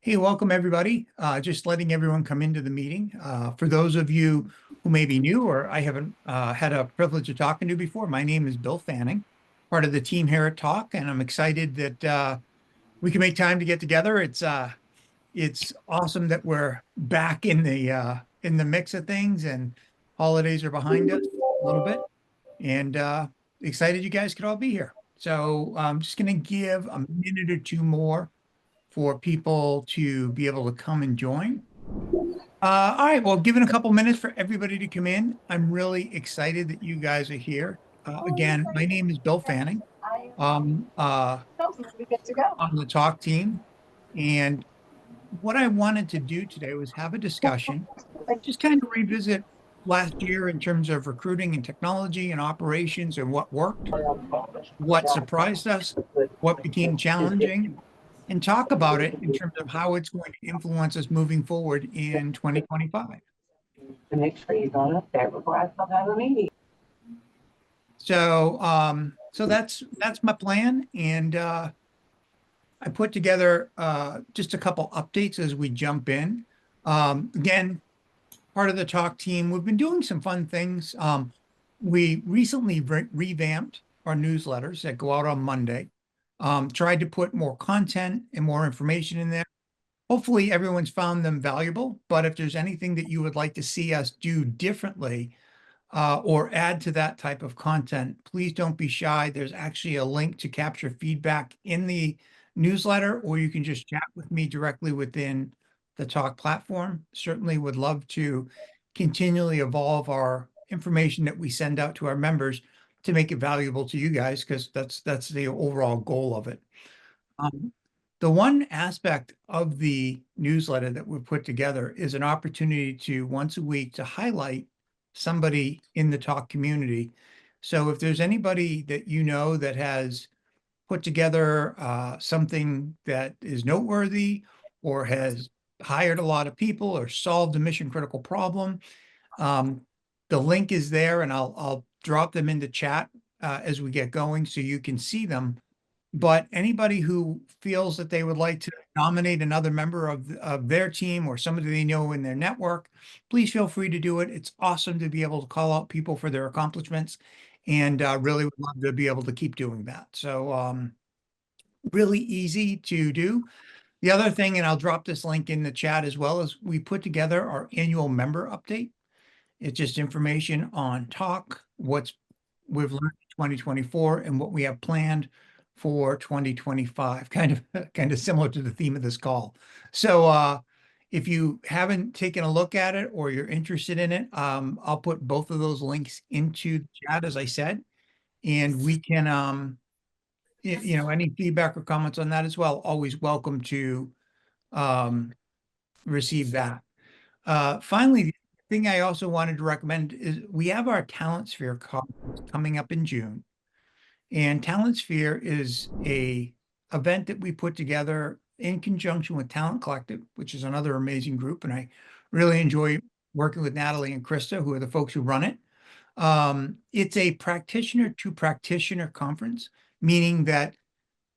Hey, welcome everybody. Just letting everyone come into the meeting. For those of you who may be new or I haven't had a privilege of talking to before, my name is Bill Fanning, part of the team here at Talk, and I'm excited that we can make time to get together. It's awesome that we're back in the mix of things, and holidays are behind us a little bit, and excited you guys could all be here. So I'm just going to give a minute or two more for people to be able to come and join. All right, well, given a couple minutes for everybody to come in, I'm really excited that you guys are here. Again, my name is Bill Fanning. We get to go. On the talk team. And what I wanted to do today was have a discussion, just kind of revisit last year in terms of recruiting and technology and operations and what worked, what surprised us, what became challenging, and talk about it in terms of how it's going to influence us moving forward in 2025. To make sure you don't up there before I still have a meeting. So that's my plan, and I put together just a couple updates as we jump in. Again, part of the talk team, we've been doing some fun things. We recently revamped our newsletters that go out on Monday. Tried to put more content and more information in there. Hopefully everyone's found them valuable, but if there's anything that you would like to see us do differently or add to that type of content, please don't be shy. There's actually a link to capture feedback in the newsletter, or you can just chat with me directly within the Talk platform. Certainly would love to continually evolve our information that we send out to our members to make it valuable to you guys, because that's the overall goal of it. The one aspect of the newsletter that we've put together is an opportunity to once a week to highlight somebody in the Talk community. So if there's anybody that you know that has put together something that is noteworthy or has hired a lot of people or solved a mission critical problem, the link is there, and I'll drop them into chat as we get going so you can see them. But anybody who feels that they would like to nominate another member of their team or somebody they know in their network, please feel free to do it. It's awesome to be able to call out people for their accomplishments, and really would love to be able to keep doing that. So really easy to do. The other thing, and I'll drop this link in the chat as well, is we put together our annual member update. It's just information on Talk, what we've learned in 2024 and what we have planned for 2025, kind of similar to the theme of this call. So if you haven't taken a look at it or you're interested in it, I'll put both of those links into the chat, as I said, and we can, any feedback or comments on that as well, always welcome to receive that. Finally, the thing I also wanted to recommend is we have our Talent Sphere conference coming up in June. And Talent Sphere is a event that we put together in conjunction with Talent Collective, which is another amazing group. And I really enjoy working with Natalie and Krista, who are the folks who run it. It's a practitioner to practitioner conference, meaning that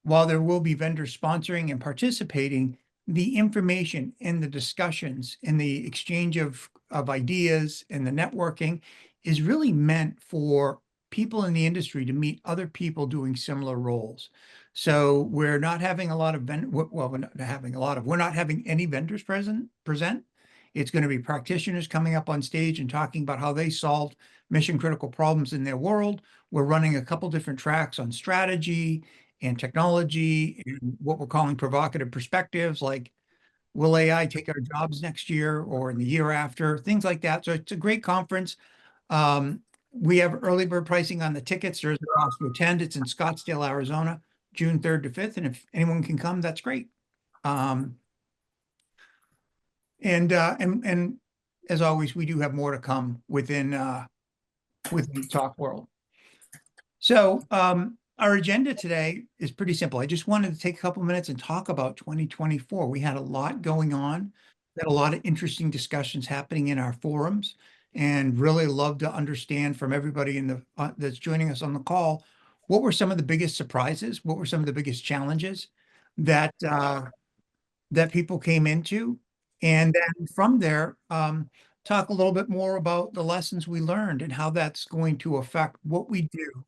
while there will be vendors sponsoring and participating, the information and the discussions and the exchange of ideas and the networking is really meant for people in the industry to meet other people doing similar roles. So we're not having a lot of we're not having any vendors present. It's going to be practitioners coming up on stage and talking about how they solved mission critical problems in their world. We're running a couple different tracks on strategy and technology and what we're calling provocative perspectives, like will AI take our jobs next year or in the year after, things like that. So it's a great conference. We have early bird pricing on the tickets. There's a cost to attend. It's in Scottsdale, Arizona, June 3rd to 5th. And if anyone can come, that's great. And as always, we do have more to come within the Talk world. So our agenda today is pretty simple. I just wanted to take a couple minutes and talk about 2024. We had a lot going on. We had a lot of interesting discussions happening in our forums, and really love to understand from everybody in the that's joining us on the call, what were some of the biggest surprises? What were some of the biggest challenges that that people came into. And then from there, talk a little bit more about the lessons we learned and how that's going to affect what we do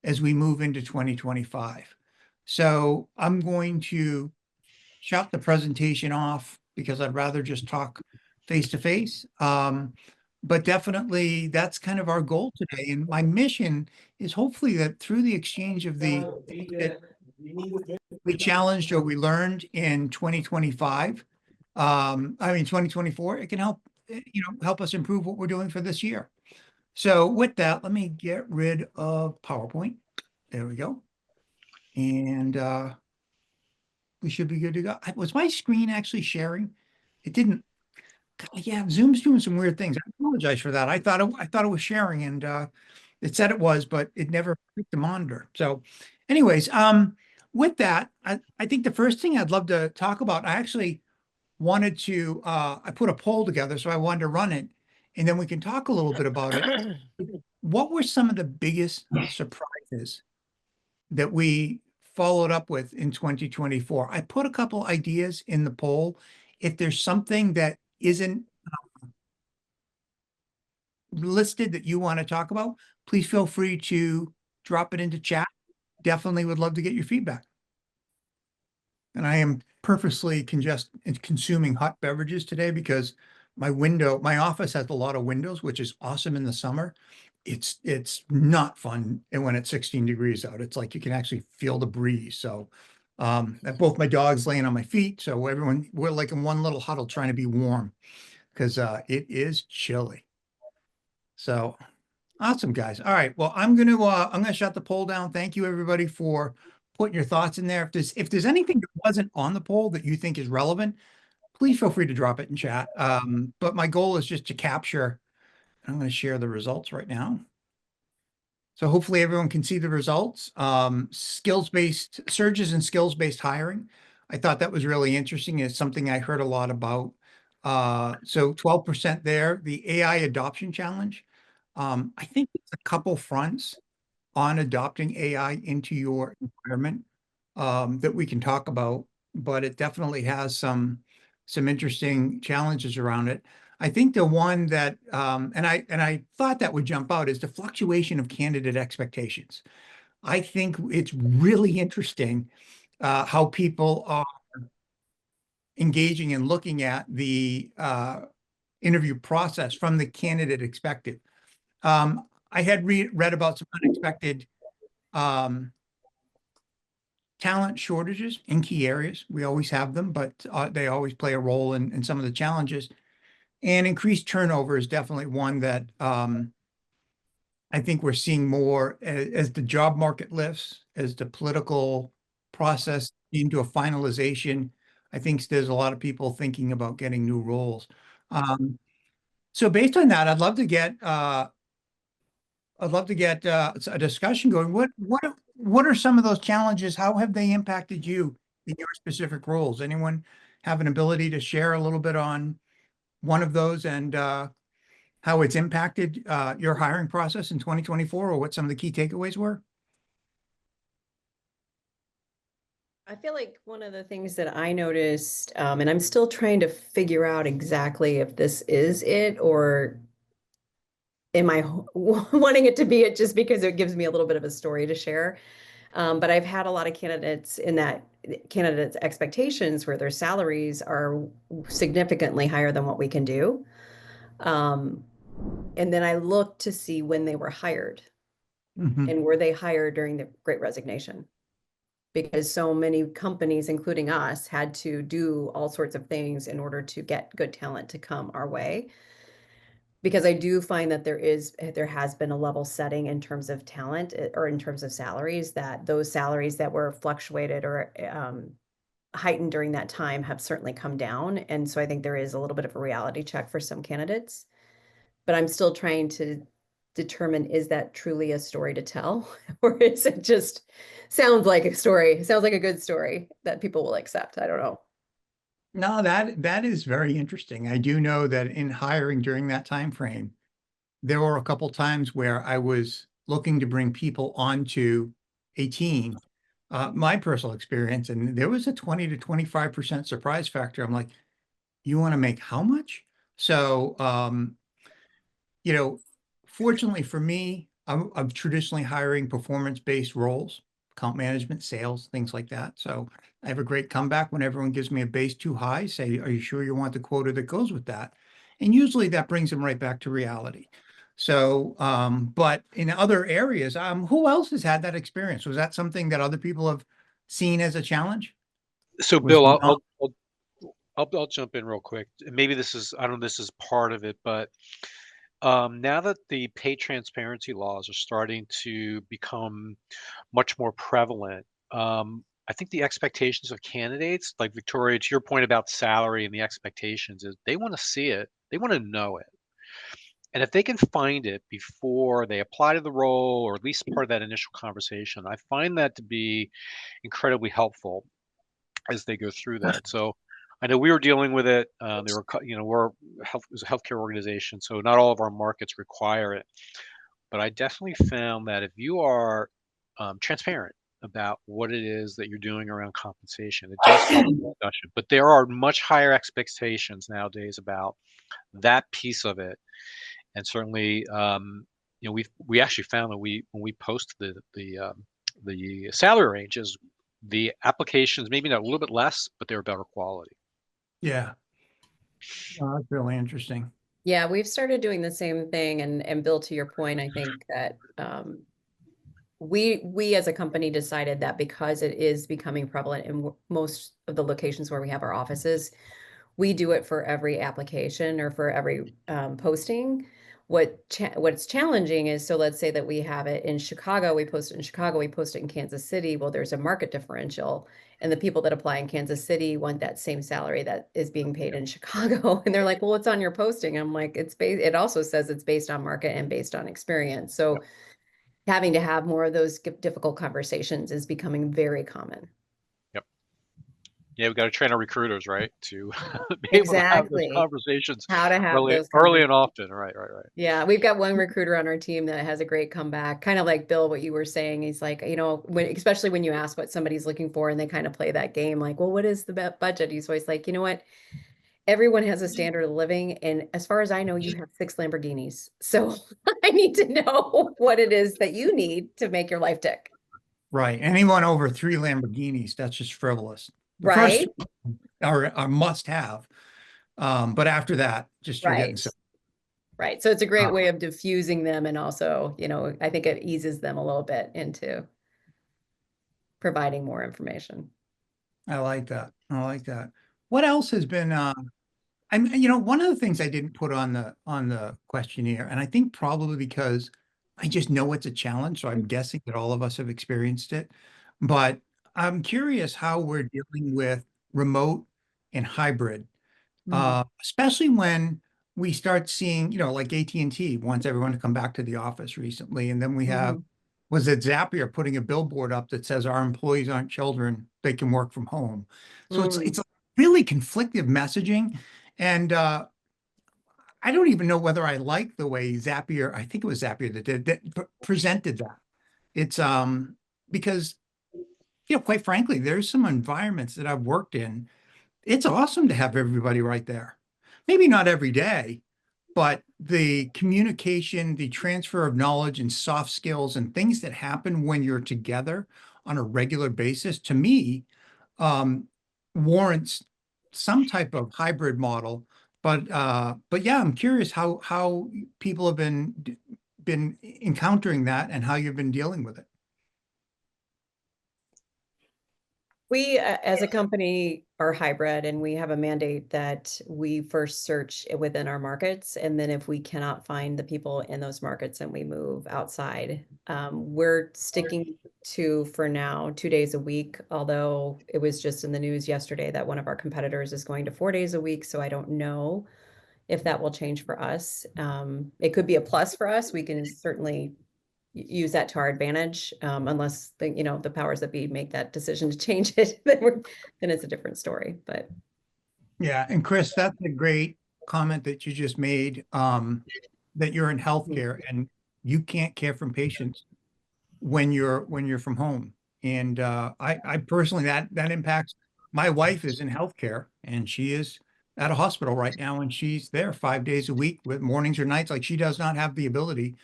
as we move into 2025. So I'm going to shut the presentation off because I'd rather just talk face to face. But definitely that's kind of our goal today. And my mission is hopefully that through the exchange of the things that we challenged or we learned in 2025, I mean 2024, it can help, help us improve what we're doing for this year. So with that, let me get rid of PowerPoint. There we go. And we should be good to go. Was my screen actually sharing? It didn't. God, yeah, Zoom's doing some weird things. I apologize for that. I thought it was sharing, and it said it was, but it never picked the monitor. So, anyways, with that, I think the first thing I'd love to talk about, I actually wanted to I put a poll together, so I wanted to run it, and then we can talk a little bit about it. What were some of the biggest surprises that we followed up with in 2024? I put a couple ideas in the poll. If there's something that isn't listed that you want to talk about, please feel free to drop it into chat. Definitely would love to get your feedback. And I am purposely consuming hot beverages today because my office has a lot of windows, which is awesome in the summer. It's not fun and when it's 16 degrees out. It's like you can actually feel the breeze. So both my dogs laying on my feet. So we're like in one little huddle trying to be warm because it is chilly. So awesome, guys. All right. Well, I'm gonna shut the poll down. Thank you everybody for putting your thoughts in there. If there's anything that wasn't on the poll that you think is relevant, please feel free to drop it in chat. But my goal is just to capture. I'm going to share the results right now. So hopefully everyone can see the results. Skills-based surges and skills-based hiring. I thought that was really interesting. It's something I heard a lot about. So 12% there. The AI adoption challenge. I think it's a couple fronts on adopting AI into your environment that we can talk about, but it definitely has some interesting challenges around it. I think the one that and I thought that would jump out is the fluctuation of candidate expectations. I think it's really interesting how people are engaging and looking at the interview process from the candidate expected. I had read about some unexpected talent shortages in key areas. We always have them, but they always play a role in some of the challenges. And increased turnover is definitely one that I think we're seeing more as the job market lifts, as the political process into a finalization. I think there's a lot of people thinking about getting new roles. So based on that, I'd love to get a discussion going. What are some of those challenges? How have they impacted you in your specific roles? Anyone have an ability to share a little bit on one of those and how it's impacted your hiring process in 2024, or what some of the key takeaways were? I feel like one of the things that I noticed, and I'm still trying to figure out exactly if this is it or am I wanting it to be it just because it gives me a little bit of a story to share. But I've had a lot of candidates in that candidates' expectations where their salaries are significantly higher than what we can do. And then I looked to see when they were hired and were they hired during the Great Resignation? Because so many companies, including us, had to do all sorts of things in order to get good talent to come our way. Because I do find that there has been a level setting in terms of talent or in terms of salaries, that those salaries that were fluctuated or heightened during that time have certainly come down. And so I think there is a little bit of a reality check for some candidates. But I'm still trying to determine, is that truly a story to tell? Or is it just sounds like a story, sounds like a good story that people will accept? I don't know. No, that is very interesting. I do know that in hiring during that time frame, there were a couple times where I was looking to bring people onto a team my personal experience, and there was a 20 to 25% surprise factor. I'm like, you want to make how much? So, you know, fortunately for me, I'm traditionally hiring performance-based roles, account management, sales, things like that. So I have a great comeback when everyone gives me a base too high, say, are you sure you want the quota that goes with that? And usually that brings them right back to reality. So, but in other areas, who else has had that experience? Was that something that other people have seen as a challenge? So Was Bill, not, I'll jump in real quick. Maybe this is, I don't know, this is part of it, but now that the pay transparency laws are starting to become much more prevalent, I think the expectations of candidates, like Victoria, to your point about salary and the expectations, is they want to see it, they want to know it. And if they can find it before they apply to the role, or at least part of that initial conversation, I find that to be incredibly helpful as they go through that. So I know we were dealing with it. There were, we're health, it was a healthcare organization, so not all of our markets require it. But I definitely found that if you are transparent about what it is that you're doing around compensation, it does help the discussion. But there are much higher expectations nowadays about that piece of it, and certainly, we actually found that when we post the salary ranges, the applications maybe not a little bit less, but they're better quality. yeah, that's really interesting. Yeah, we've started doing the same thing, and Bill, to your point, I think that we as a company decided that because it is becoming prevalent in most of the locations where we have our offices, we do it for every application or for every posting. What's challenging is, so let's say that we have it in Chicago, we post it in Chicago, we post it in Kansas City. Well, there's a market differential, and the people that apply in Kansas City want that same salary that is being paid in Chicago, and they're like, "Well, it's on your posting." I'm like, "It's based. It also says it's based on market and based on experience." So having to have more of those difficult conversations is becoming very common. Yep. Yeah, we got to train our recruiters, right, to be able to have those Exactly. conversations How to have early, those early and conversations. often. Right. Yeah, we've got one recruiter on our team that has a great comeback, kind of like Bill, what you were saying. He's like, especially when you ask what somebody's looking for and they kind of play that game, like, well, what is the budget? He's always like, you know what? Everyone has a standard of living. And as far as I know, you have 6 Lamborghinis. So I need to know what it is that you need to make your life tick. Right. Anyone over 3 Lamborghinis, that's just frivolous. The first Right? are a must have. But after that, just you're getting Right. so Right. So it's a great way of diffusing them. And also, I think it eases them a little bit into providing more information. I like that. I like that. What else has been one of the things I didn't put on the questionnaire, and I think probably because I just know it's a challenge, so I'm guessing that all of us have experienced it. But I'm curious how we're dealing with remote and hybrid. Especially when we start seeing, like AT&T wants everyone to come back to the office recently. And then we have, Mhm. was it Zapier putting a billboard up that says our employees aren't children, they can work from home. So it's really conflictive messaging. And I don't even know whether I like the way Zapier, I think it was Zapier that presented that. It's because, quite frankly, there's some environments that I've worked in. It's awesome to have everybody right there. Maybe not every day, but the communication, the transfer of knowledge and soft skills and things that happen when you're together on a regular basis, to me, um, warrants some type of hybrid model. But yeah, I'm curious how people have been encountering that and how you've been dealing with it. We, as a company, are hybrid, and we have a mandate that we first search within our markets. And then if we cannot find the people in those markets, then we move outside. We're sticking to, for now, 2 days a week, although it was just in the news yesterday that one of our competitors is going to 4 days a week. So I don't know if that will change for us. It could be a plus for us. We can certainly use that to our advantage, unless the powers that be make that decision to change it, then it's a different story. But Yeah, and Chris, that's a great comment that you just made, that you're in healthcare and you can't care from patients when you're from home. And I personally, that impacts, my wife is in healthcare and she is at a hospital right now and she's there 5 days a week with mornings or nights. Like she does not have the ability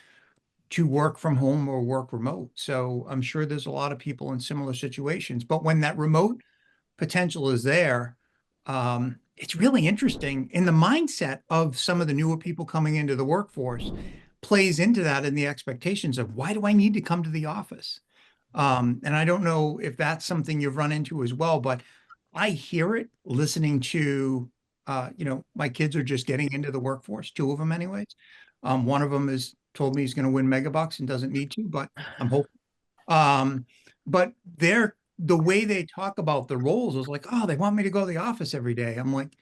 to work from home or work remote. So I'm sure there's a lot of people in similar situations. But when that remote potential is there, it's really interesting. And the mindset of some of the newer people coming into the workforce plays into that and the expectations of why do I need to come to the office? And I don't know if that's something you've run into as well, but I hear it listening to, my kids are just getting into the workforce, two of them anyways. One of them has told me he's going to win megabucks and doesn't need to, but I'm hoping. But the way they talk about the roles is like, oh, they want me to go to the office every day. I'm like,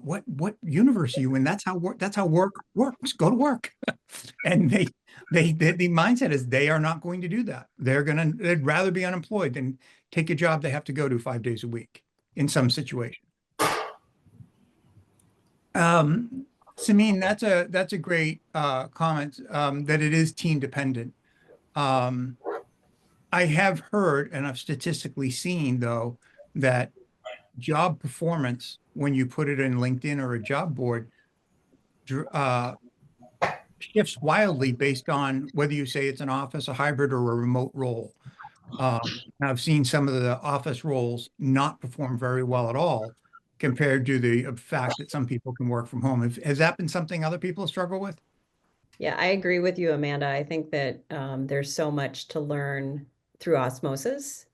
what universe are you in? That's how work works. Go to work. And the mindset is they are not going to do that. They'd rather be unemployed than take a job they have to go to 5 days a week in some situation. Samin, that's a great comment, that it is team dependent. I have heard and I've statistically seen though that job performance, when you put it in LinkedIn or a job board, shifts wildly based on whether you say it's an office, a hybrid, or a remote role. I've seen some of the office roles not perform very well at all compared to the fact that some people can work from home. Has that been something other people struggle with? Yeah, I agree with you, Amanda. I think that there's so much to learn through osmosis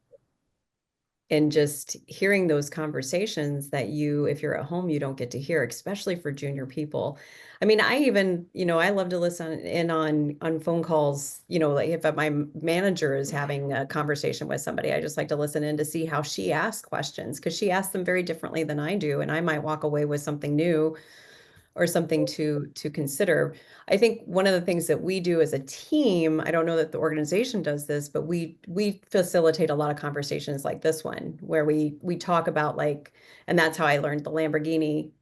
and just hearing those conversations that if you're at home, you don't get to hear, especially for junior people. I mean, I even, I love to listen in on phone calls, like if my manager is having a conversation with somebody, I just like to listen in to see how she asks questions, because she asks them very differently than I do. And I might walk away with something new or something to consider. I think one of the things that we do as a team, I don't know that the organization does this, but we facilitate a lot of conversations like this one, where we talk about and that's how I learned the Lamborghini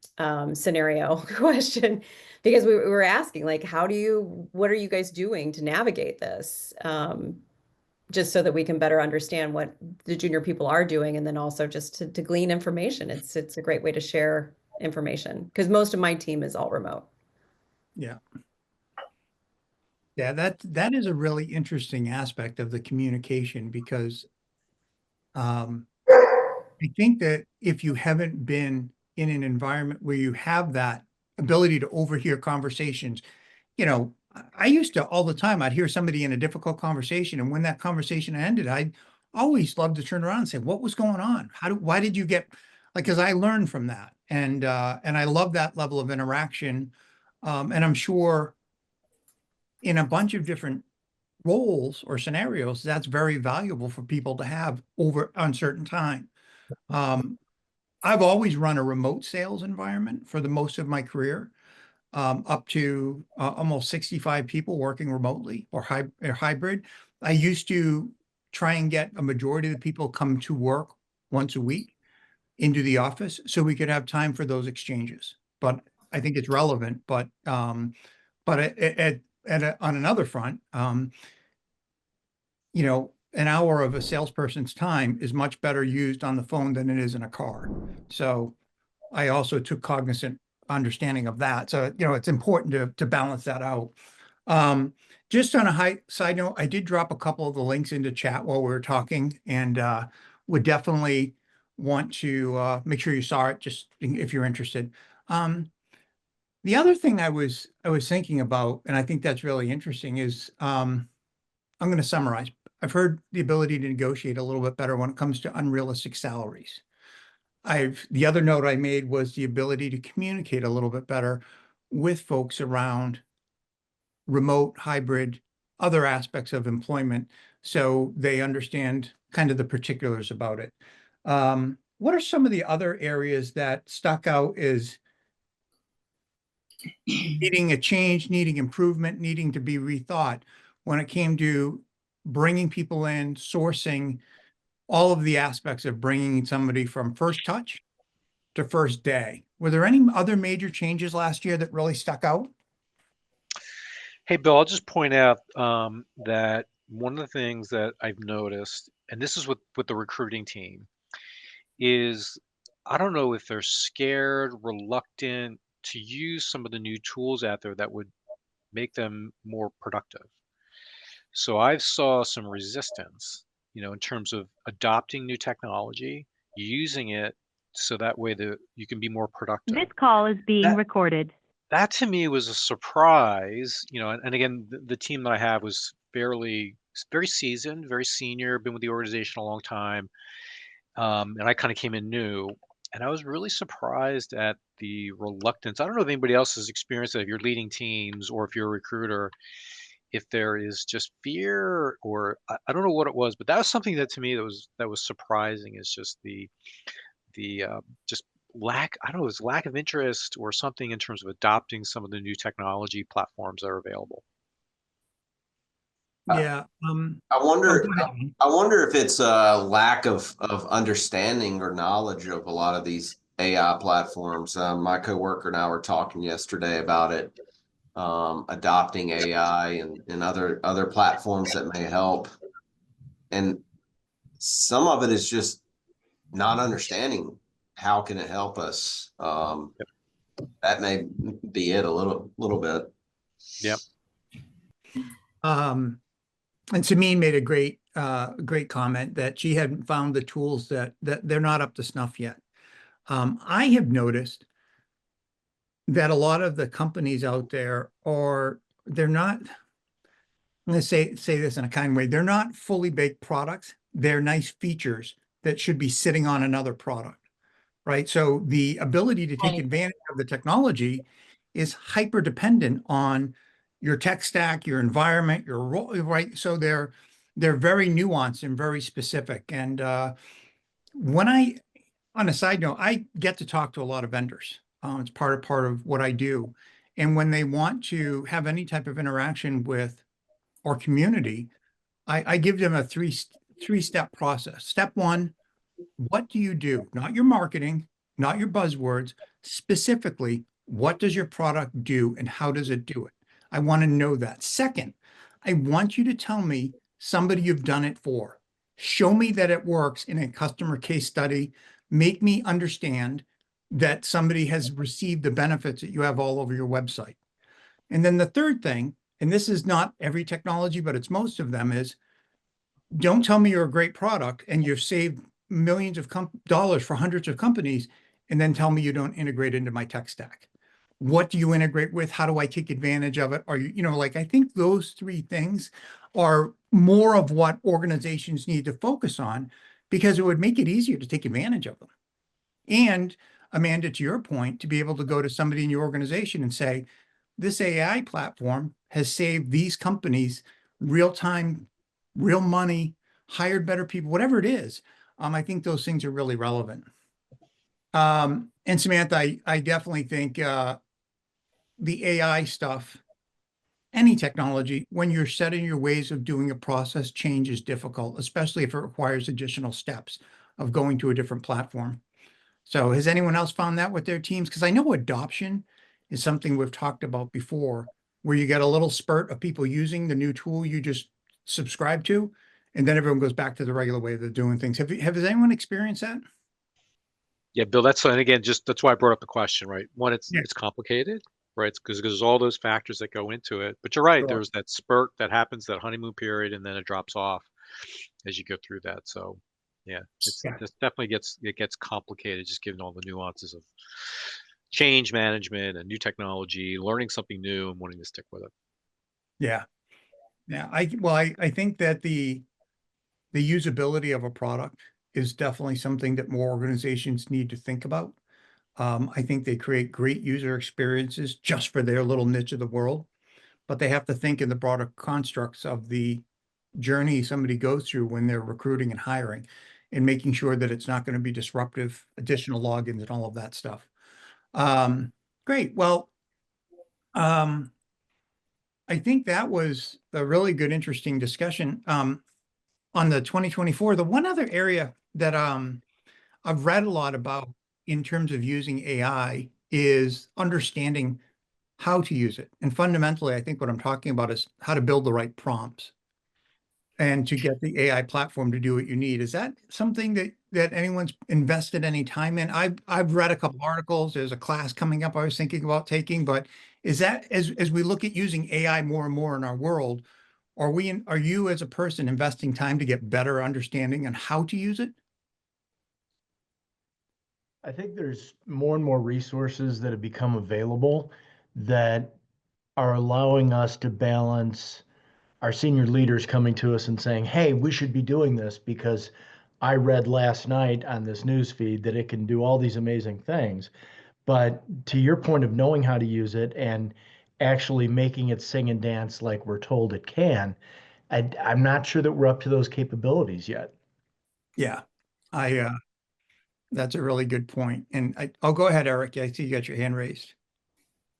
scenario question, because we were asking what are you guys doing to navigate this? Just so that we can better understand what the junior people are doing, and then also just to glean information. It's a great way to share information, because most of my team is all remote. Yeah. Yeah, that is a really interesting aspect of the communication, because I think that if you haven't been in an environment where you have that ability to overhear conversations, I used to all the time, I'd hear somebody in a difficult conversation, and when that conversation ended, I'd always love to turn around and say, what was going on? Why did you get, because I learned from that. And I love that level of interaction. And I'm sure in a bunch of different roles or scenarios, that's very valuable for people to have over uncertain time. I've always run a remote sales environment for the most of my career, up to almost 65 people working remotely or hybrid. I used to try and get a majority of the people come to work once a week into the office so we could have time for those exchanges. But I think it's relevant. But on another front, an hour of a salesperson's time is much better used on the phone than it is in a car. So I also took cognizant understanding of that. So, it's important to balance that out. Just on a high side note, I did drop a couple of the links into chat while we were talking, and would definitely want to make sure you saw it, just if you're interested. The other thing I was thinking about, and I think that's really interesting, is I'm going to summarize. I've heard the ability to negotiate a little bit better when it comes to unrealistic salaries. The other note I made was the ability to communicate a little bit better with folks around remote, hybrid, other aspects of employment, so they understand kind of the particulars about it. What are some of the other areas that stuck out as needing a change, needing improvement, needing to be rethought when it came to bringing people in, sourcing, all of the aspects of bringing somebody from first touch to first day? Were there any other major changes last year that really stuck out? Hey, Bill, I'll just point out that one of the things that I've noticed and this is with the recruiting team, is I don't know if they're scared, reluctant to use some of the new tools out there that would make them more productive. So I've saw some resistance, in terms of adopting new technology, using it so that way you can be more productive. This call is being That recorded. that to me was a surprise, and again, the team that I have was very seasoned, very senior, been with the organization a long time. And I kind of came in new, and I was really surprised at the reluctance. I don't know if anybody else has experienced that, if you're leading teams or if you're a recruiter, if there is just fear, or I don't know what it was, but that was something that to me that was surprising, is just the just lack, I don't know, it was lack of interest or something in terms of adopting some of the new technology platforms that are available. Yeah. I Oh, wonder, go ahead, Ian. I wonder if it's a lack of understanding or knowledge of a lot of these AI platforms. My coworker and I were talking yesterday about it, adopting AI and other platforms that may help. And some of it is just not understanding how can it help us. Yep. That may be it a little bit. Yep. And Samin made a great comment that she hadn't found the tools that they're not up to snuff yet. I have noticed that a lot of the companies out there they're not, I'm going to say this in a kind way, they're not fully baked products. They're nice features that should be sitting on another product, right? So the ability to take Right. advantage of the technology is hyper dependent on your tech stack, your environment, your role, right? So they're very nuanced and very specific. And on a side note, I get to talk to a lot of vendors. It's part of what I do. And when they want to have any type of interaction with our community, I give them a three-step process. Step one, what do you do? Not your marketing, not your buzzwords, specifically, what does your product do and how does it do it? I want to know that. Second, I want you to tell me somebody you've done it for. Show me that it works in a customer case study. Make me understand that somebody has received the benefits that you have all over your website. And then the third thing, and this is not every technology, but it's most of them, is don't tell me you're a great product and you've saved millions of dollars for hundreds of companies, and then tell me you don't integrate into my tech stack. What do you integrate with? How do I take advantage of it? Are you, I think those three things are more of what organizations need to focus on, because it would make it easier to take advantage of them. And Amanda, to your point, to be able to go to somebody in your organization and say, this AI platform has saved these companies real time, real money, hired better people, whatever it is. I think those things are really relevant. And Samantha, I definitely think the AI stuff, any technology, when you're setting your ways of doing a process, change is difficult, especially if it requires additional steps of going to a different platform. So has anyone else found that with their teams? Because I know adoption is something we've talked about before, where you get a little spurt of people using the new tool you just subscribe to, and then everyone goes back to the regular way of doing things. Has anyone experienced that? Yeah, Bill, and again, that's why I brought up the question, right? One, it's Yeah. it's complicated, right? Because there's all those factors that go into it. But you're right, Sure. there's that spurt that happens, that honeymoon period, and then it drops off as you go through that. So yeah, Yeah. this definitely gets complicated, just given all the nuances of change management and new technology, learning something new and wanting to stick with it. Yeah. Yeah. I think that the usability of a product is definitely something that more organizations need to think about. I think they create great user experiences just for their little niche of the world, but they have to think in the broader constructs of the journey somebody goes through when they're recruiting and hiring, and making sure that it's not going to be disruptive, additional logins and all of that stuff. Great. Well, I think that was a really good, interesting discussion on the 2024. The one other area that I've read a lot about in terms of using AI is understanding how to use it. And fundamentally, I think what I'm talking about is how to build the right prompts. and to get the AI platform to do what you need. Is that something that anyone's invested any time in? I've read a couple articles. There's a class coming up I was thinking about taking, but is that as we look at using AI more and more in our world, are you as a person investing time to get better understanding on how to use it? I think there's more and more resources that have become available that are allowing us to balance our senior leaders coming to us and saying, hey, we should be doing this because I read last night on this news feed that it can do all these amazing things. But to your point of knowing how to use it and actually making it sing and dance like we're told it can, I'm not sure that we're up to those capabilities yet. Yeah, that's a really good point. And I'll go ahead, Eric. I see you got your hand raised.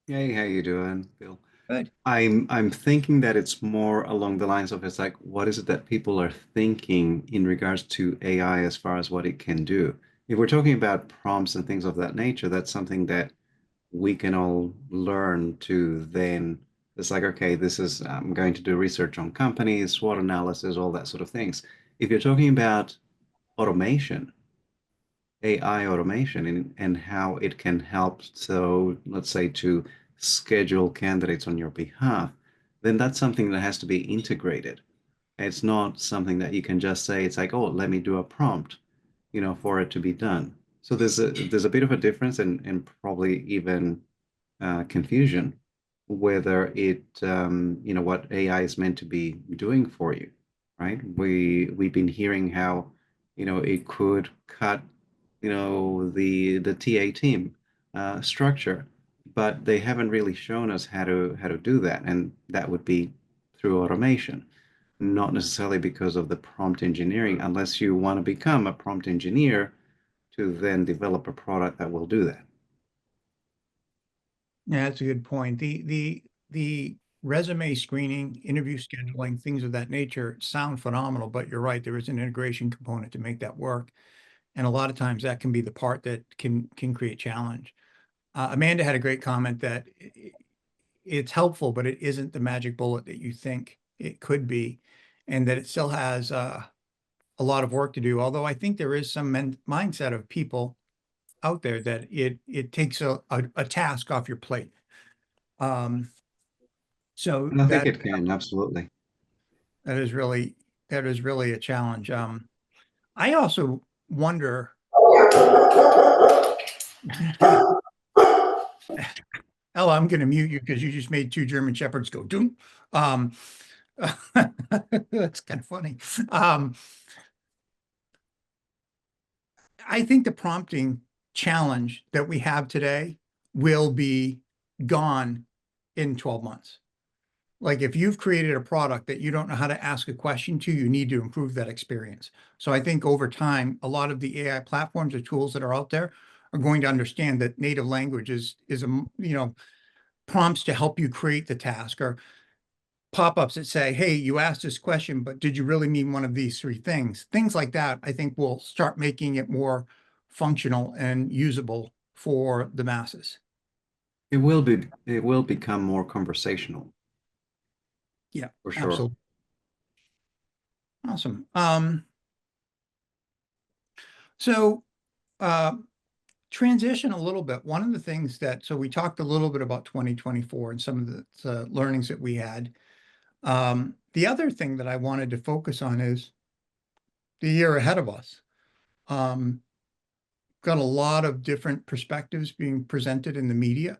Hey, how you doing, Bill? Good. I'm thinking that it's more along the lines of it's like, what is it that people are thinking in regards to AI as far as what it can do? If we're talking about prompts and things of that nature, that's something that we can all learn to then. It's like, okay, this is, I'm going to do research on companies, SWOT analysis, all that sort of things. If you're talking about automation, AI automation and how it can help. So let's say to schedule candidates on your behalf, then that's something that has to be integrated. It's not something that you can just say, it's like, oh, let me do a prompt, for it to be done. So there's a bit of a difference and probably even confusion whether what AI is meant to be doing for you, right? We've been hearing how, it could cut the TA team structure, but they haven't really shown us how to do that, and that would be through automation, not necessarily because of the prompt engineering, unless you want to become a prompt engineer to then develop a product that will do that. Yeah, that's a good point. The resume screening, interview scheduling, things of that nature sound phenomenal, but you're right, there is an integration component to make that work. And a lot of times that can be the part that can create challenge. Amanda had a great comment that it's helpful, but it isn't the magic bullet that you think it could be, and that it still has a lot of work to do. Although I think there is some mindset of people out there that it takes a task off your plate. So And I think it can, absolutely. that is really a challenge. I also wonder. Ella, I'm going to mute you because you just made two German Shepherds go doom. That's kind of funny. I think the prompting challenge that we have today will be gone in 12 months. Like if you've created a product that you don't know how to ask a question to, you need to improve that experience. So I think over time, a lot of the AI platforms or tools that are out there are going to understand that native language is prompts to help you create the task, or pop-ups that say, hey, you asked this question, but did you really mean one of these three things? Things like that, I think will start making it more functional and usable for the masses. It will become more conversational. Yeah, for sure. absolutely. Awesome. So transition a little bit. One of the things so we talked a little bit about 2024 and some of the learnings that we had. The other thing that I wanted to focus on is the year ahead of us. Got a lot of different perspectives being presented in the media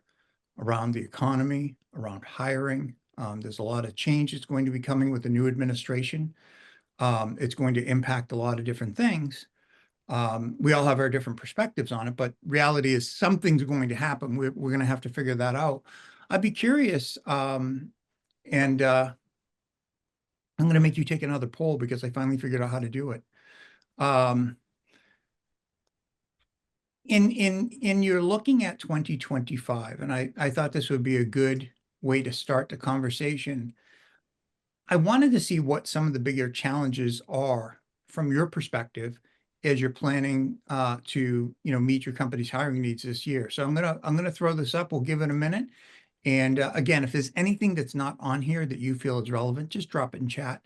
around the economy, around hiring. There's a lot of change that's going to be coming with the new administration. It's going to impact a lot of different things. We all have our different perspectives on it, but reality is something's going to happen. We're going to have to figure that out. I'd be curious, and I'm going to make you take another poll because I finally figured out how to do it. In you're looking at 2025, and I thought this would be a good way to start the conversation. I wanted to see what some of the bigger challenges are from your perspective as you're planning to meet your company's hiring needs this year. So I'm gonna throw this up. We'll give it a minute. And again, if there's anything that's not on here that you feel is relevant, just drop it in chat.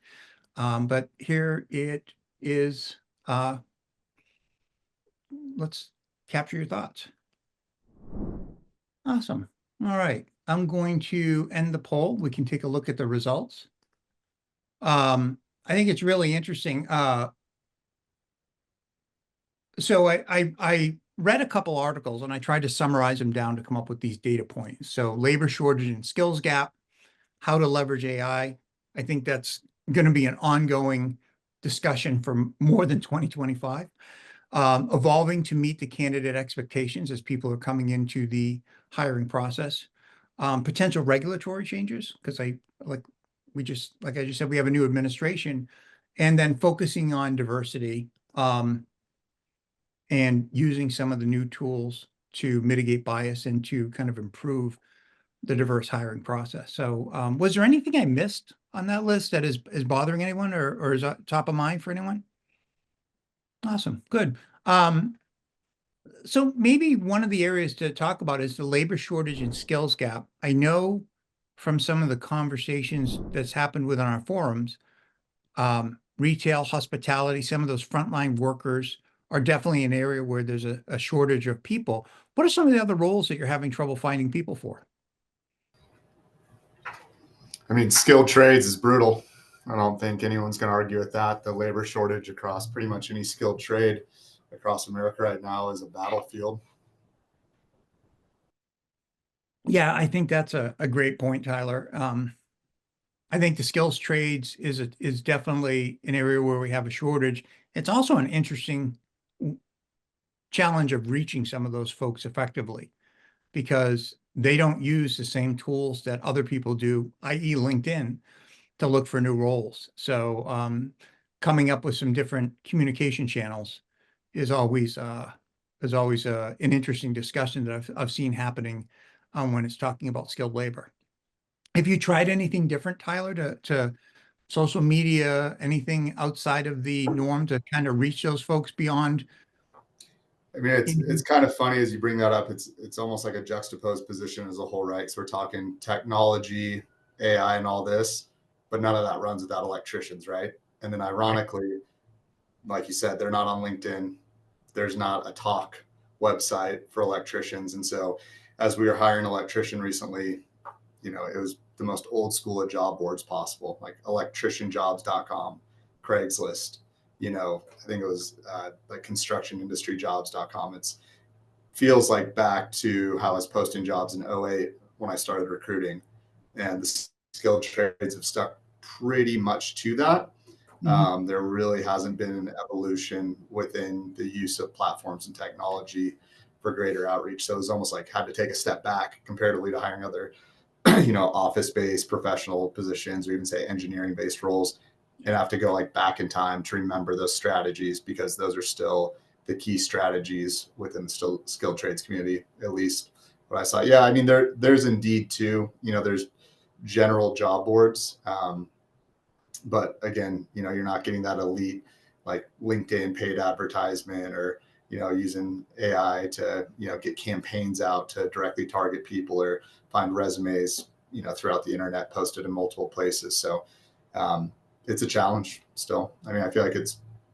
But here it is. Let's capture your thoughts. Awesome. All right. I'm going to end the poll. We can take a look at the results. I think it's really interesting. So I read a couple articles and I tried to summarize them down to come up with these data points. So labor shortage and skills gap, how to leverage AI. I think that's going to be an ongoing discussion for more than 2025. Evolving to meet the candidate expectations as people are coming into the hiring process. Potential regulatory changes, because like I just said, we have a new administration, and then focusing on diversity, and using some of the new tools to mitigate bias and to kind of improve the diverse hiring process. So was there anything I missed on that list that is bothering anyone or is top of mind for anyone? Awesome, good. So maybe one of the areas to talk about is the labor shortage and skills gap. I know from some of the conversations that's happened within our forums, retail, hospitality, some of those frontline workers are definitely an area where there's a shortage of people. What are some of the other roles that you're having trouble finding people for? I mean, skilled trades is brutal. I don't think anyone's going to argue with that. The labor shortage across pretty much any skilled trade across America right now is a battlefield. Yeah, I think that's a great point, Tyler. I think the skills trades is definitely an area where we have a shortage. It's also an interesting challenge of reaching some of those folks effectively because they don't use the same tools that other people do, i.e. LinkedIn, to look for new roles. So coming up with some different communication channels is always an interesting discussion that I've seen happening when it's talking about skilled labor. Have you tried anything different, Tyler, to social media, anything outside of the norm to kind of reach those folks beyond? I mean, it's kind of funny as you bring that up. It's almost like a juxtaposed position as a whole, right? So we're talking technology, AI, and all this, but none of that runs without electricians, right? And then ironically, like you said, they're not on LinkedIn. There's not a talk website for electricians. And so as we were hiring an electrician recently, you know, it was the most old school of job boards possible, like electricianjobs.com, Craigslist, you know, I think it was like constructionindustryjobs.com. It feels like back to how I was posting jobs in 08 when I started recruiting, and the skilled trades have stuck pretty much to that. There really hasn't been an evolution within the use of platforms and technology for greater outreach. So it was almost like had to take a step back comparatively to hiring other, you know, office-based professional positions or even say engineering-based roles, and have to go like back in time to remember those strategies because those are still the key strategies within the skilled trades community, at least what I saw. Yeah, I mean, there's indeed too, you know, there's general job boards. But again, you know, you're not getting that elite like LinkedIn paid advertisement or, you know, using AI to, you know, get campaigns out to directly target people or find resumes, you know, throughout the internet posted in multiple places. So it's a challenge still. I mean, I feel like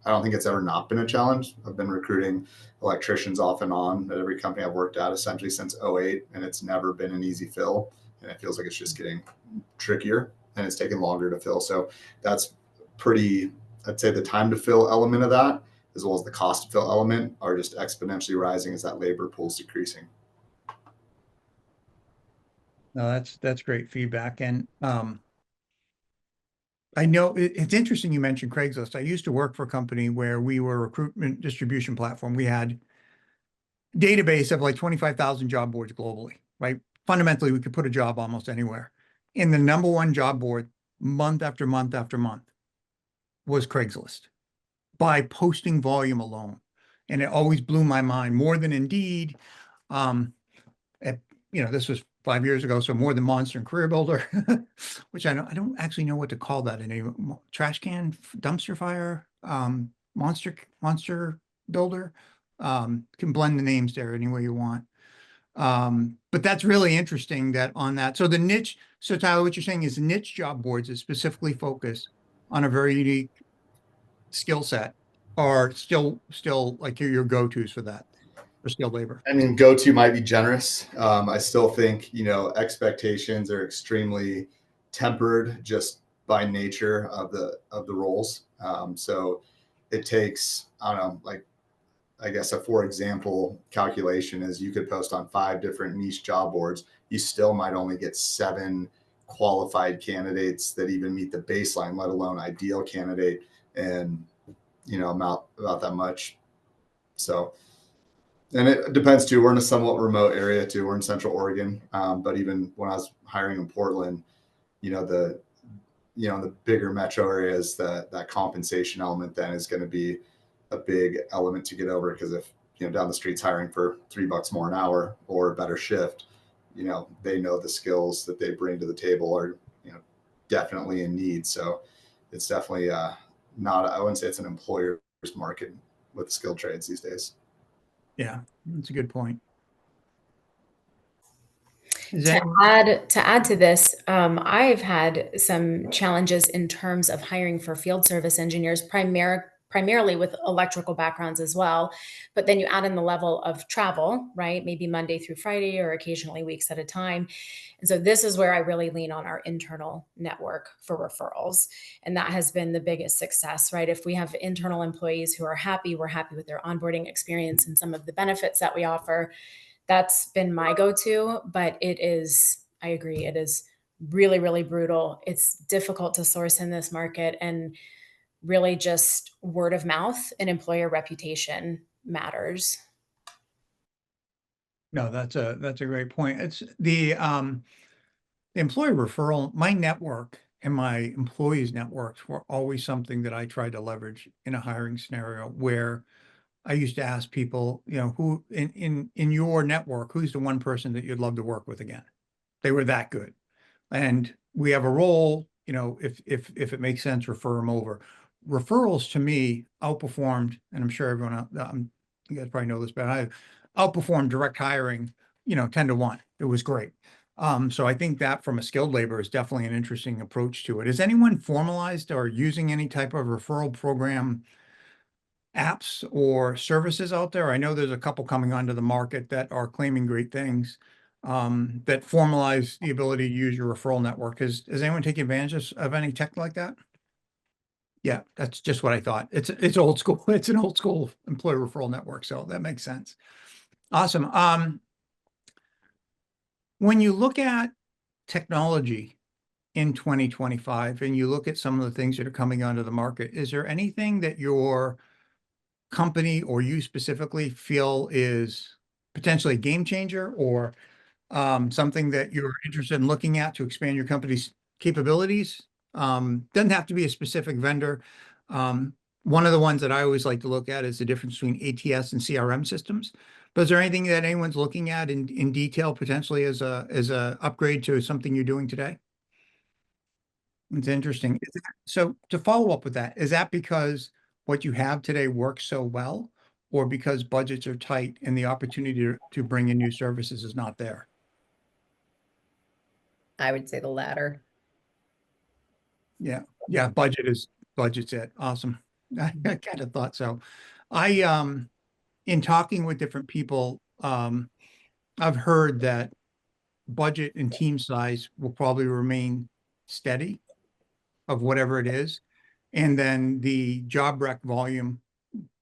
I don't think it's ever not been a challenge. I've been recruiting electricians off and on at every company I've worked at essentially since 08, and it's never been an easy fill. And it feels like it's just getting trickier and it's taken longer to fill. So that's pretty, I'd say the time to fill element of that, as well as the cost to fill element, are just exponentially rising as that labor pool is decreasing. No, that's great feedback. And I know it's interesting you mentioned Craigslist. I used to work for a company where we were a recruitment distribution platform. We had a database of like 25,000 job boards globally, right? Fundamentally, we could put a job almost anywhere. And the number one job board month after month after month was Craigslist by posting volume alone. And it always blew my mind more than Indeed. You know, this was 5 years ago, so more than Monster and Career Builder, which I don't actually know what to call that anymore. Trash can, dumpster fire, Monster Builder. Can blend the names there any way you want. But that's really interesting that on that. So the niche, so Tyler, what you're saying is niche job boards is specifically focused on a very unique skill set are still like your go-tos for that, for skilled labor? I mean, go-to might be generous. I still think, expectations are extremely tempered just by nature of the roles. So it takes, I don't know, like, I guess a for example calculation is you could post on 5 different niche job boards. You still might only get 7 qualified candidates that even meet the baseline, let alone ideal candidate, and about that much. So, and it depends too. We're in a somewhat remote area too. We're in Central Oregon, but even when I was hiring in Portland, the the bigger metro areas, that compensation element then is going to be a big element to get over, because if down the street's hiring for $3 more an hour or a better shift, they know the skills that they bring to the table are definitely in need. So it's definitely not, I wouldn't say it's an employer's market with skilled trades these days. Yeah, that's a good point. Is To that add to this, I've had some challenges in terms of hiring for field service engineers, primarily with electrical backgrounds as well. But then you add in the level of travel, right? Maybe Monday through Friday or occasionally weeks at a time. And so this is where I really lean on our internal network for referrals. And that has been the biggest success, right? If we have internal employees who are happy, we're happy with their onboarding experience and some of the benefits that we offer. That's been my go-to, but I agree, it is really, really brutal. It's difficult to source in this market, and really just word of mouth and employer reputation matters. No, that's a great point. It's the employee referral, my network and my employees' networks were always something that I tried to leverage in a hiring scenario, where I used to ask people, who in your network, who's the one person that you'd love to work with again? They were that good. And we have a role, if it makes sense, refer them over. Referrals to me outperformed, and I'm sure everyone out, you guys probably know this, but I outperformed direct hiring, 10 to 1. It was great. So I think that from a skilled labor is definitely an interesting approach to it. Is anyone formalized or using any type of referral program apps or services out there? I know there's a couple coming onto the market that are claiming great things, that formalize the ability to use your referral network. Is anyone taking advantage of any tech like that? Yeah, that's just what I thought. It's old school. It's an old school employee referral network, so that makes sense. Awesome. When you look at technology in 2025 and you look at some of the things that are coming onto the market, is there anything that your company or you specifically feel is potentially a game changer, or something that you're interested in looking at to expand your company's capabilities? Doesn't have to be a specific vendor. One of the ones that I always like to look at is the difference between ATS and CRM systems. But is there anything that anyone's looking at in detail, potentially as a upgrade to something you're doing today? It's interesting. So to follow up with that, is that because what you have today works so well, or because budgets are tight and the opportunity to bring in new services is not there? I would say the latter. Yeah. Budget's it. Awesome. I kind of thought so. In talking with different people, I've heard that budget and team size will probably remain steady of whatever it is. And then the job rec volume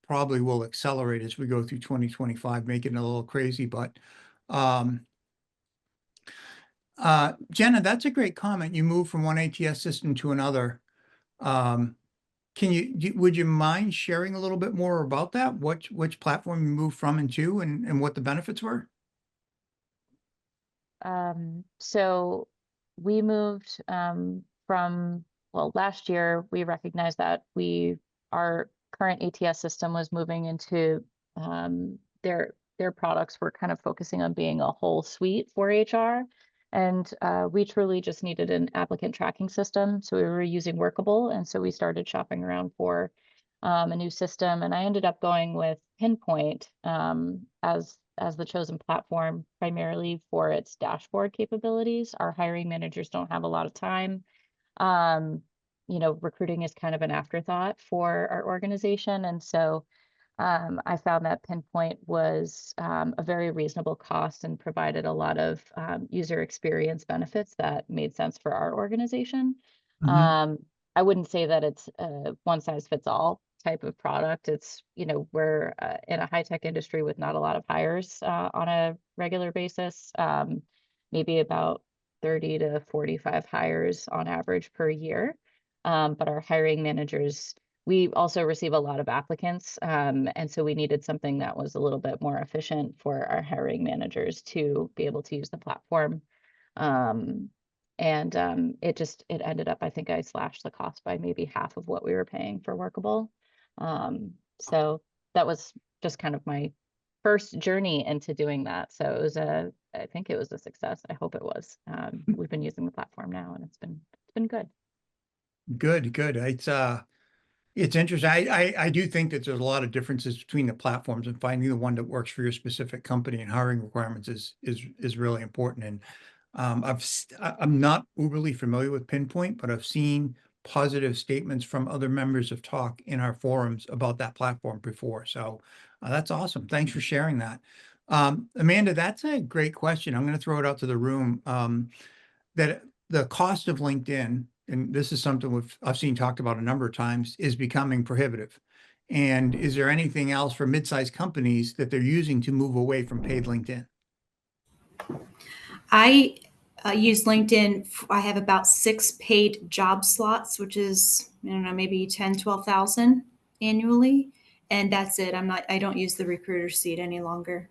probably will accelerate as we go through 2025, making it a little crazy. But Jenna, that's a great comment. You move from one ATS system to another. Would you mind sharing a little bit more about that? Which platform you moved from and to, and what the benefits were? So we moved last year we recognized that our current ATS system was moving into their products were kind of focusing on being a whole suite for HR. And we truly just needed an applicant tracking system. So we were using Workable. And so we started shopping around for a new system. And I ended up going with Pinpoint as the chosen platform, primarily for its dashboard capabilities. Our hiring managers don't have a lot of time recruiting is kind of an afterthought for our organization. And so I found that Pinpoint was a very reasonable cost and provided a lot of user experience benefits that made sense for our organization. I wouldn't say that it's a one size fits all type of product. It's, we're in a high tech industry with not a lot of hires on a regular basis, maybe about 30 to 45 hires on average per year. But our hiring managers, we also receive a lot of applicants. And so we needed something that was a little bit more efficient for our hiring managers to be able to use the platform. It ended up, I think I slashed the cost by maybe half of what we were paying for Workable. So that was just kind of my first journey into doing that. So it was I think it was a success. I hope it was. We've been using the platform now and it's been good. Good. It's interesting. I do think that there's a lot of differences between the platforms, and finding the one that works for your specific company and hiring requirements is really important. And I'm not uberly familiar with Pinpoint, but I've seen positive statements from other members of Talk in our forums about that platform before. So that's awesome. Thanks for sharing that. Amanda, that's a great question. I'm going to throw it out to the room. That the cost of LinkedIn, and this is something I've seen talked about a number of times, is becoming prohibitive. And is there anything else for mid-sized companies that they're using to move away from paid LinkedIn? I use LinkedIn. I have about 6 paid job slots, which is, I don't know, maybe 10, 12,000 annually. And that's it. I don't use the recruiter seat any longer.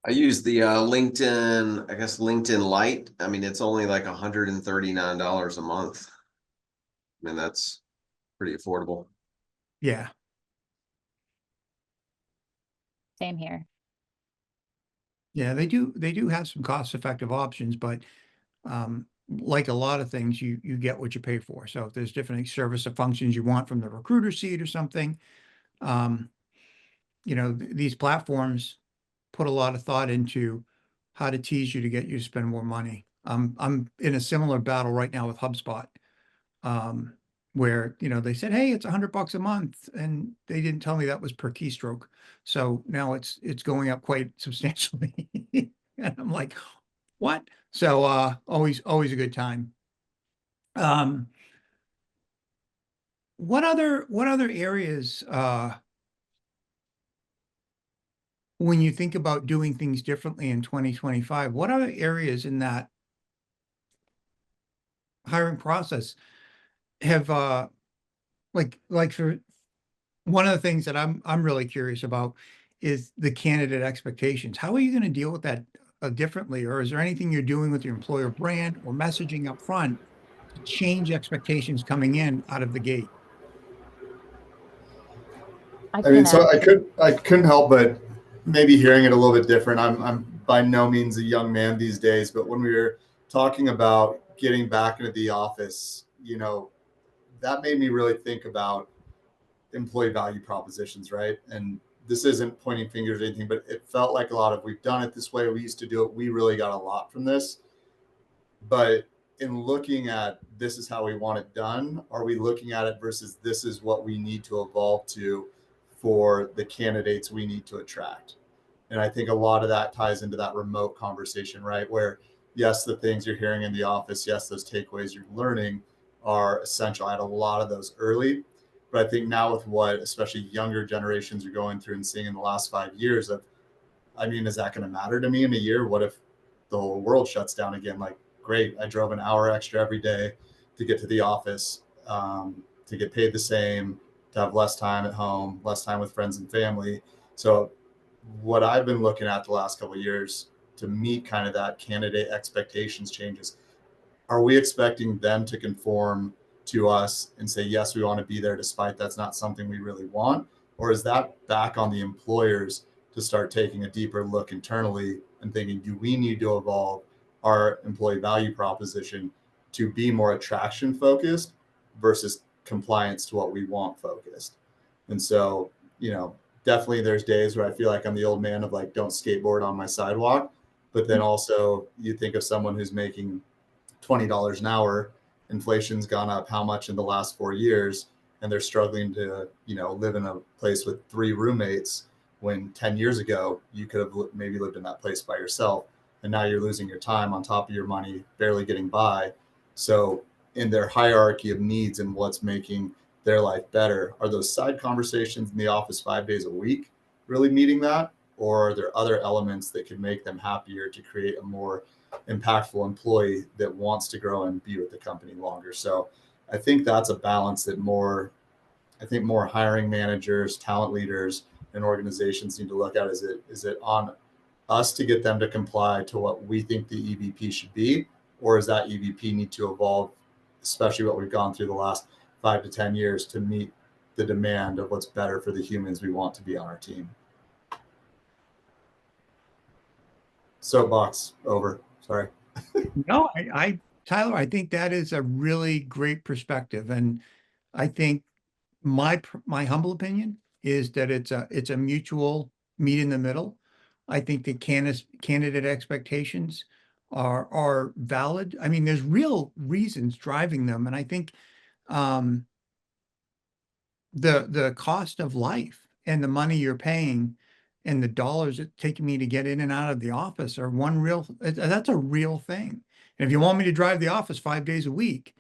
I use the LinkedIn, I guess LinkedIn Lite. I mean, it's only like $139 a month. I mean, that's pretty affordable. Yeah. Same here. Yeah, they do have some cost-effective options, but like a lot of things, you get what you pay for. So if there's different service or functions you want from the recruiter seat or something, these platforms put a lot of thought into how to tease you to get you to spend more money. I'm in a similar battle right now with HubSpot, where they said, hey, it's $100 a month, and they didn't tell me that was per keystroke. So now it's going up quite substantially. And I'm like, what? So always a good time. What other areas, when you think about doing things differently in 2025, what other areas in that hiring process have like for one of the things that I'm really curious about is the candidate expectations. How are you going to deal with that differently? Or is there anything you're doing with your employer brand or messaging up front to change expectations coming in out of the gate? I mean, so I couldn't help but maybe hearing it a little bit different. I'm by no means a young man these days, but when we were talking about getting back into the office, that made me really think about employee value propositions, right? And this isn't pointing fingers or anything, but it felt like a lot of, we've done it this way, we used to do it, we really got a lot from this. But in looking at this is how we want it done, are we looking at it versus this is what we need to evolve to for the candidates we need to attract? And I think a lot of that ties into that remote conversation, right? Where yes, the things you're hearing in the office, yes, those takeaways you're learning are essential. I had a lot of those early, but I think now with what especially younger generations are going through and seeing in the last 5 years of, I mean, is that going to matter to me in a year? What if the whole world shuts down again? Like, great, I drove an hour extra every day to get to the office, to get paid the same, to have less time at home, less time with friends and family. So what I've been looking at the last couple of years to meet kind of that candidate expectations changes, are we expecting them to conform to us and say, yes, we want to be there despite that's not something we really want? Or is that back on the employers to start taking a deeper look internally and thinking, do we need to evolve our employee value proposition to be more attraction focused versus compliance to what we want focused? And so, definitely there's days where I feel like I'm the old man of like, don't skateboard on my sidewalk. But then also you think of someone who's making $20 an hour inflation's gone up how much in the last 4 years, and they're struggling to, live in a place with 3 roommates when 10 years ago you could have maybe lived in that place by yourself, and now you're losing your time on top of your money, barely getting by. So in their hierarchy of needs and what's making their life better, are those side conversations in the office 5 days a week really meeting that? Or are there other elements that could make them happier to create a more impactful employee that wants to grow and be with the company longer? So I think that's a balance that more hiring managers, talent leaders, and organizations need to look at. Is it on us to get them to comply to what we think the EVP should be, or does that EVP need to evolve, especially what we've gone through the last 5 to 10 years, to meet the demand of what's better for the humans we want to be on our team? Soapbox over. Sorry. No, Tyler, I think that is a really great perspective. And I think my humble opinion is that it's a mutual meet in the middle. I think the candidate expectations are valid. I mean, there's real reasons driving them. And I think the cost of life and the money you're paying and the dollars it take me to get in and out of the office are that's a real thing. And if you want me to drive the office 5 days a week,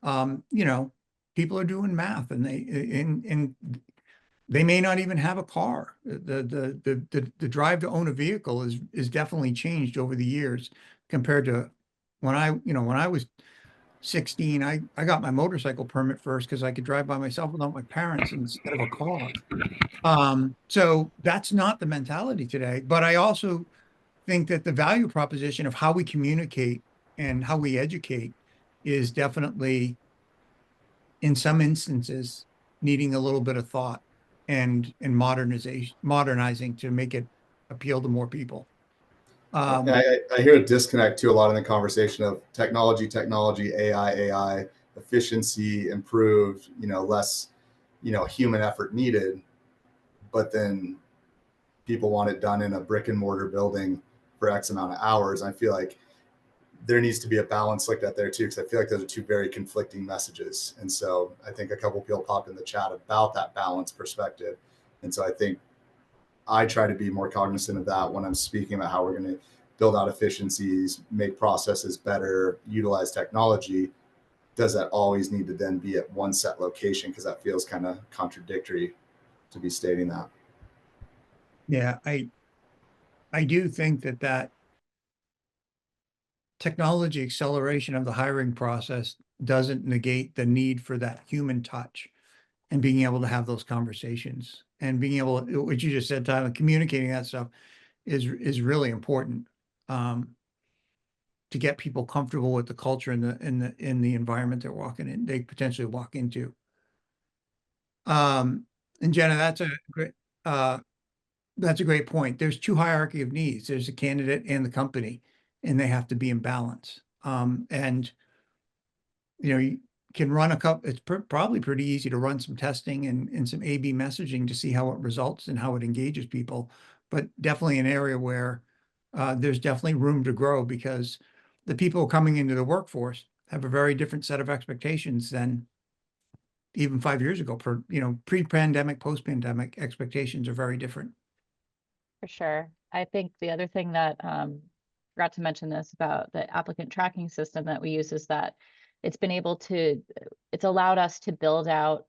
people are doing math, and they may not even have a car. The drive to own a vehicle is definitely changed over the years compared to when I was 16. I got my motorcycle permit first because I could drive by myself without my parents instead of a car. So that's not the mentality today. But I also think that the value proposition of how we communicate and how we educate is definitely, in some instances, needing a little bit of thought and modernizing to make it appeal to more people. I hear a disconnect too a lot in the conversation of technology, AI, efficiency improved, less, human effort needed. But then people want it done in a brick and mortar building for X amount of hours. I feel like there needs to be a balance like that there too, because I feel like those are two very conflicting messages. And so I think a couple people popped in the chat about that balance perspective. And so I think I try to be more cognizant of that when I'm speaking about how we're going to build out efficiencies, make processes better, utilize technology. Does that always need to then be at one set location? Because that feels kind of contradictory to be stating that. Yeah, I do think that technology acceleration of the hiring process doesn't negate the need for that human touch and being able to have those conversations and being able, what you just said, Tyler, communicating that stuff is really important to get people comfortable with the culture and in the environment they potentially walk into. And Jenna, that's a great point. There's two hierarchy of needs. There's the candidate and the company, and they have to be in balance. And you can run it's probably pretty easy to run some testing and some A/B messaging to see how it results and how it engages people, but definitely an area where there's definitely room to grow, because the people coming into the workforce have a very different set of expectations than even 5 years ago. Pre-pandemic, post-pandemic expectations are very different. For sure. I think the other thing that forgot to mention this about the applicant tracking system that we use is that it's allowed us to build out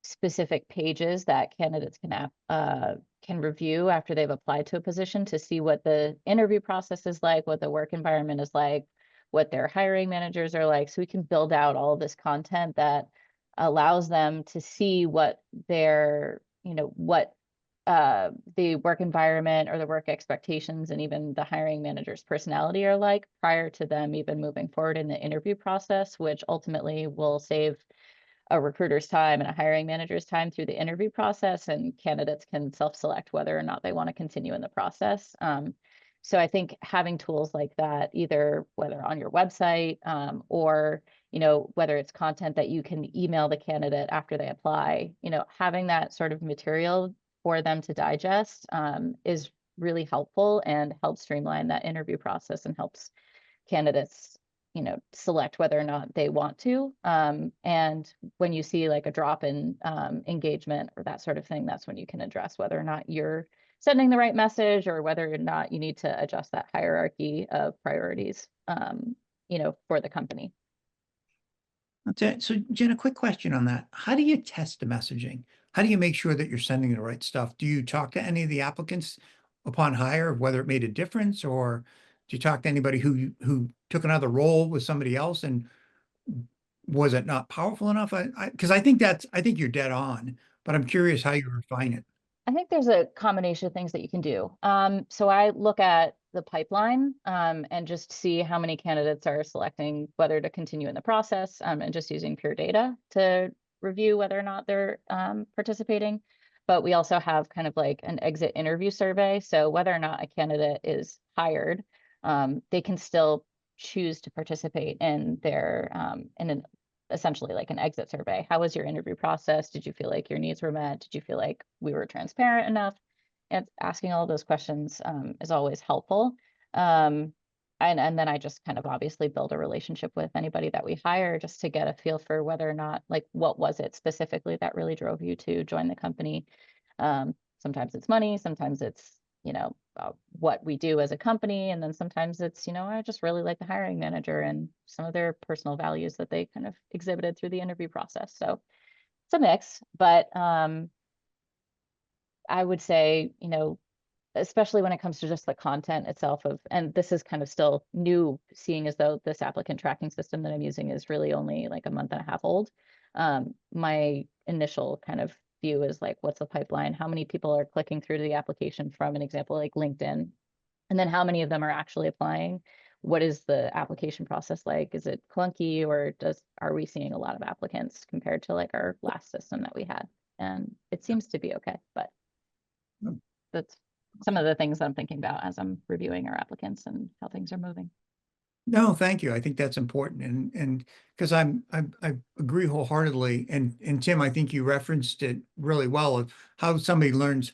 specific pages that candidates can review after they've applied to a position to see what the interview process is like, what the work environment is like, what their hiring managers are like. So we can build out all of this content that allows them to see what their, what the work environment or the work expectations and even the hiring manager's personality are like prior to them even moving forward in the interview process, which ultimately will save a recruiter's time and a hiring manager's time through the interview process, and candidates can self-select whether or not they want to continue in the process. So I think having tools like that, either whether on your website or whether it's content that you can email the candidate after they apply, having that sort of material for them to digest is really helpful and helps streamline that interview process and helps candidates select whether or not they want to. And when you see like a drop in engagement or that sort of thing, that's when you can address whether or not you're sending the right message or whether or not you need to adjust that hierarchy of priorities, for the company. That's it. So Jen, a quick question on that. How do you test the messaging? How do you make sure that you're sending the right stuff? Do you talk to any of the applicants upon hire, whether it made a difference, or do you talk to anybody who took another role with somebody else and was it not powerful enough? Because I think you're dead on, but I'm curious how you refine it. I think there's a combination of things that you can do. So I look at the pipeline and just see how many candidates are selecting whether to continue in the process, and just using pure data to review whether or not they're participating. But we also have kind of like an exit interview survey. So whether or not a candidate is hired, they can still choose to participate in their essentially like an exit survey. How was your interview process? Did you feel like your needs were met? Did you feel like we were transparent enough? And asking all those questions is always helpful. And then I just kind of obviously build a relationship with anybody that we hire just to get a feel for whether or not, like, what was it specifically that really drove you to join the company? Sometimes it's money, sometimes it's, what we do as a company. And then sometimes it's, I just really like the hiring manager and some of their personal values that they kind of exhibited through the interview process. So it's a mix, but I would say, especially when it comes to just the content itself and this is kind of still new, seeing as though this applicant tracking system that I'm using is really only like a month and a half old. My initial kind of view is like, what's the pipeline? How many people are clicking through to the application from an example like LinkedIn? And then how many of them are actually applying? What is the application process like? Is it clunky, or are we seeing a lot of applicants compared to like our last system that we had? And it seems to be okay, but that's some of the things I'm thinking about as I'm reviewing our applicants and how things are moving. No, thank you. I think that's important. And because I agree wholeheartedly. And Tim, I think you referenced it really well of how somebody learns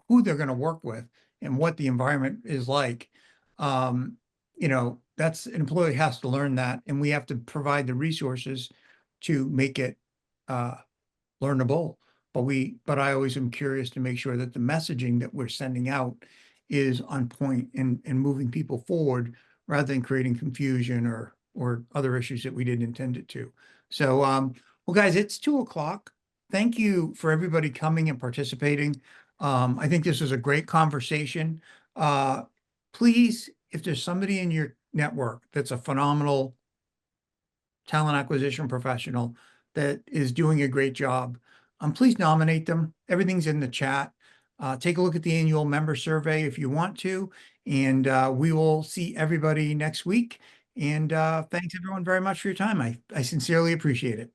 who they're going to work with and what the environment is like. That's an employee has to learn that, and we have to provide the resources to make it learnable. But I always am curious to make sure that the messaging that we're sending out is on point and moving people forward rather than creating confusion or other issues that we didn't intend it to. So, well, guys, it's 2:00. Thank you for everybody coming and participating. I think this was a great conversation. Please, if there's somebody in your network that's a phenomenal talent acquisition professional that is doing a great job, please nominate them. Everything's in the chat. Take a look at the annual member survey if you want to, and we will see everybody next week. And thanks everyone very much for your time. I sincerely appreciate it.